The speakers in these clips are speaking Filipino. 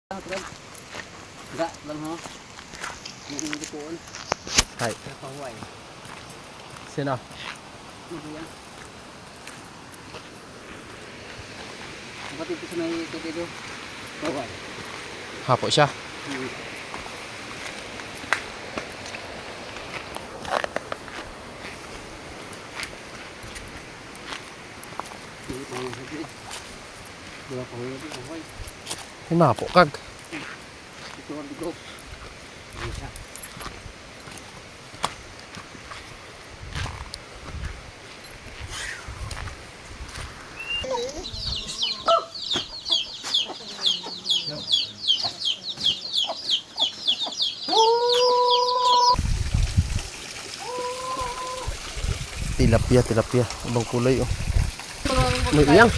Enggak lang ho. Yung dipuan. Hai. Kahuay. Sino? Ano yan? Kapatid ko sa may titido. Kahuay. Hapo siya. Dua kahuay lagi kahuay. Hinapo kag. Ito ang bigo. Isa. Tilapia, tilapia. Ibang kulay oh. May uyang.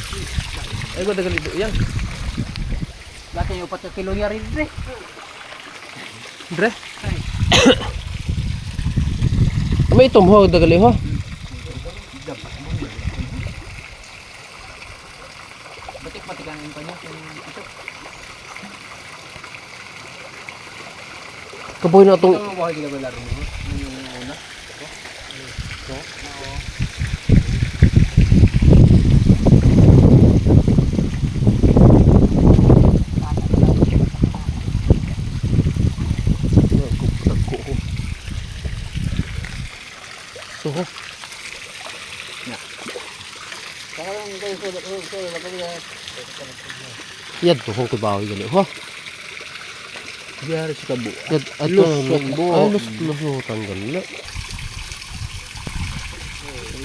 Ay gud dagali uyang. Dati yung 4 kilo niya rin eh. Dre. May tumho dagali ho. Batik-batik ang pa niya. Ito. Kaboy na tong Ito buhay kita ba laro mo? Yung una? Ito? Oo. suho. Parang kayo sulit ako niya. Yad to ko bawi gali ho. Biar si kabu. Yad ato Lusong buo. ay lus tanggal na.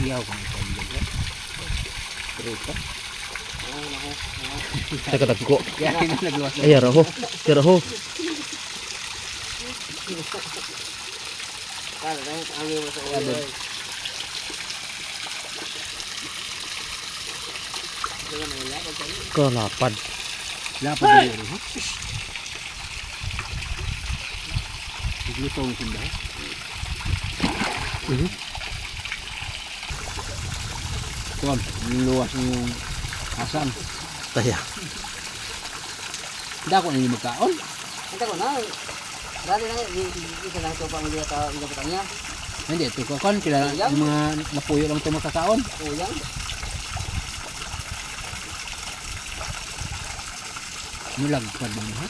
Iyaw kang pamilya. Truta. Teka dagko. Kaya na nagluwas. Ay raho. Kira ho. Kala na ang iyo sa ulo. Kalapad. Lapad diri ha. Gulutong tinda. Tuan, luwas yung asan. Taya. Hindi ako na yung magkaon. Hindi ko na. Dati na, isa lang ito pang mga kapatang niya. Hindi, ito ko kan. Kailangan yung mga napuyo lang ito magkakaon. Puyang. Nulagpad mo ha?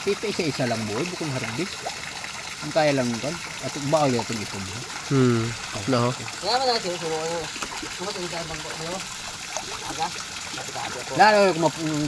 Pipi isa-isa lang boy, bukong hardis. Ang kaya lang kan. At bawal yung itong ito mo. No. Kaya ba na siya suruhan mo? Kumatin ka bang ko? Aga? Lalo kung mapunong